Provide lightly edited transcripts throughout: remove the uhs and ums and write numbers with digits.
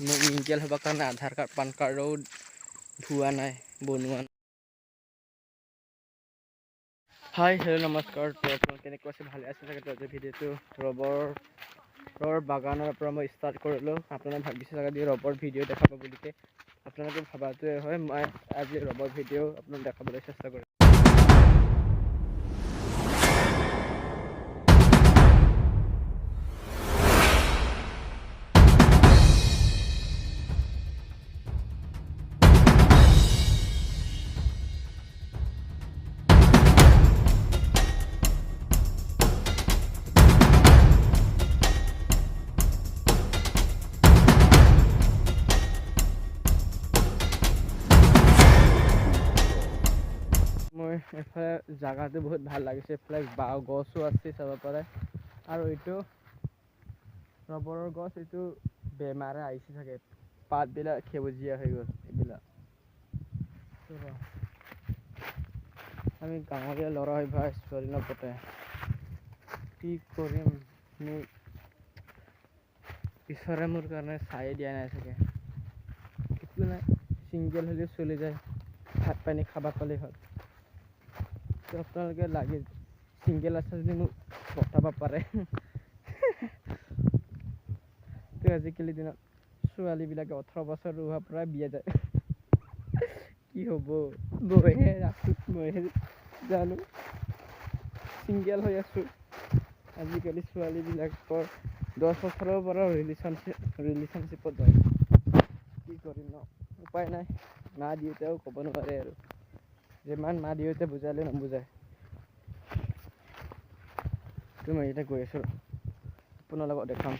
মোক ইনকেল হ'বৰ কাৰণে আধাৰ কাৰ্ড পান কাৰ্ডো ভুৱা নাই বনোৱা। হাই হেল্ল' নমস্কাৰ। কেনেকুৱা আছে, ভালে আছে চাগে। আজি ভিডিঅ'টো ৰবৰৰ বাগানৰ পৰা মই ষ্টাৰ্ট কৰিলোঁ। আপোনালোকে ভাবিছে চাগে ৰবৰ ভিডিঅ' দেখাব বুলিকে। আপোনালোকে ভাবাটোৱে হয়, মই আজি ৰবৰ ভিডিঅ' আপোনাক দেখাবলৈ চেষ্টা কৰিম। মই এইফালে জাগাটো বহুত ভাল লাগিছে। এইফালে বাঁহ গছো আছে চাব পাৰে। আৰু এইটো ৰবৰৰ গছ, এইটো বেমাৰে আহিছে চাগে, পাতবিলাক সেউজীয়া হৈ গ'ল। এইবিলাক আমি গাঁৱলীয়া ল'ৰা হৈ ভাই ছোৱালী নপতে কি কৰিম। মোৰ ঈশ্বৰে মোৰ কাৰণে চাই দিয়া নাই চাগে। একো নাই, ছিংগল হ'লেও চলি যায়, ভাত পানী খাব পালেই হ'ল। আপোনালোকে লাগে ছিংগল আছে যদি মোক পঠাব পাৰে। তো আজিকালি দিনত ছোৱালীবিলাকে 18 বছৰ হোৱাৰ পৰাই বিয়া যায়। কি হ'ব, মইহে জানো ছিংগল হৈ আছোঁ। আজিকালি ছোৱালীবিলাকৰ 10 বছৰৰ পৰা ৰিলেশ্যনশ্বিপত যায়। কি কৰিম ন, উপায় নাই। মা দেউতাও ক'ব নোৱাৰে আৰু, যিমান মা দেউতাই বুজালে নুবুজায়। তো মই এতিয়া গৈ আছোঁ, আপোনাৰ লগত দেখাম।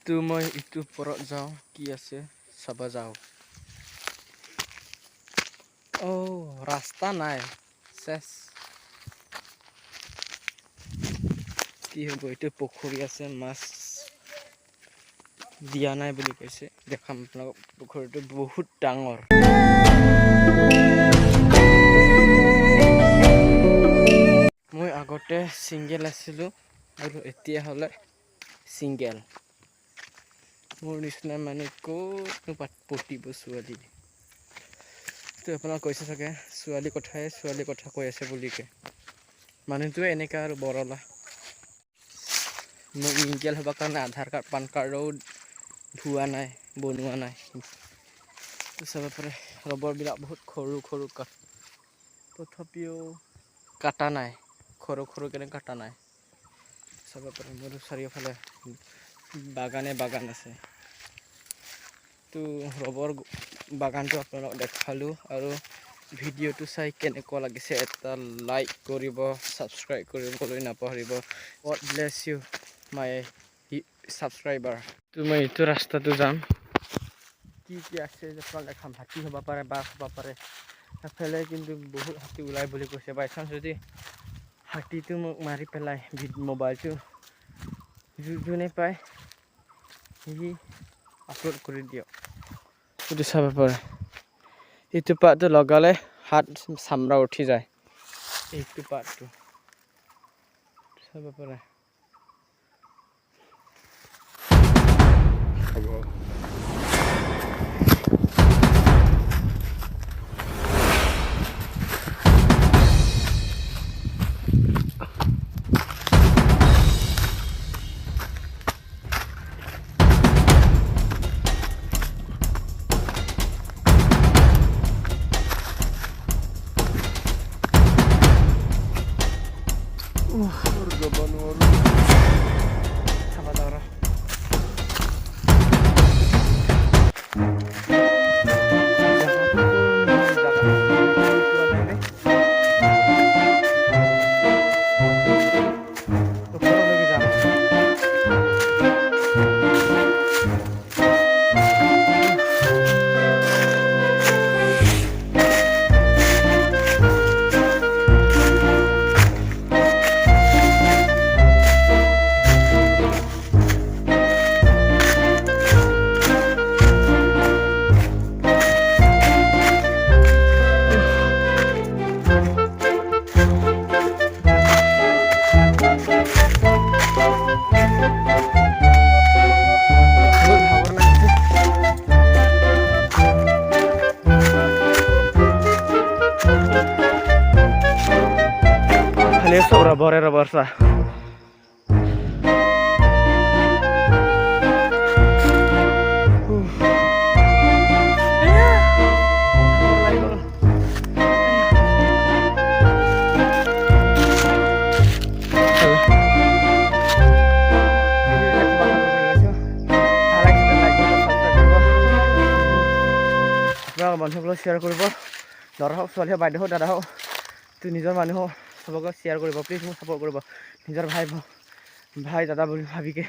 তো মই ইটোৰ ওপৰত যাওঁ, কি আছে চাব যাওঁ। ৰাস্তা নাই, চেছ। কি হ'ব, এইটো পুখুৰী আছে, মাছ দিয়া নাই বুলি কৈছে। দেখাম আপোনালোকক, পুখুৰীটো বহুত ডাঙৰ। মই আগতে ছিংগল আছিলোঁ আৰু এতিয়া হ'লে ছিংগল। মোৰ নিচিনা মানুহ ক'তনো পটিব ছোৱালী। তো আপোনাক কৈছে চাগে ছোৱালী কথা কৈ আছে বুলিকে। মানুহটোৱে এনেকুৱা আৰু বৰলা। মোক ইনকেল হ'বৰ কাৰণে আধাৰ কাৰ্ড পান কাৰ্ডো ভুৱা নাই বনোৱা নাই। চাব পাৰে ৰবৰবিলাক বহুত সৰু সৰু কাঠ, তথাপিও কাটা নাই, সৰু সৰুকৈ কাটা নাই। চাব পাৰে মোৰ চাৰিওফালে বাগান আছে। তো ৰবৰ বাগানটো আপোনালোকক দেখালোঁ। আৰু ভিডিঅ'টো চাই কেনেকুৱা লাগিছে এটা লাইক কৰিব, ছাবস্ক্ৰাইব কৰিবলৈ নাপাহৰিব। God bless you my subscriber. তো মই এইটো ৰাস্তাটো যাম, কি আছে আপোনাক দেখাম। হাতী হ'ব পাৰে, বাঘ হ'ব পাৰে। এফালে কিন্তু বহুত হাতী ওলাই বুলি কৈছে। বাই চান্স যদি হাতীটো মোক মাৰি পেলাই, মোবাইলটো যোনে পায় সি আপলোড কৰি দিয়ক। সেইটো চাব পাৰে, এইটো পাতটো লগালে হাত চামৰা উঠি যায়। এইটো পাতটো চাব পাৰে। rubber sa. বন্ধুসকলক শ্বেয়াৰ কৰিব ল'ৰা হওক ছোৱালী হওক বাইদেউ হওক দাদা হওক তো নিজৰ মানুহ হওক চবকে শ্বেয়াৰ কৰিব প্লিজ মোক ছাপোৰ্ট কৰিব নিজৰ ভাই দাদা বুলি ভাবিকে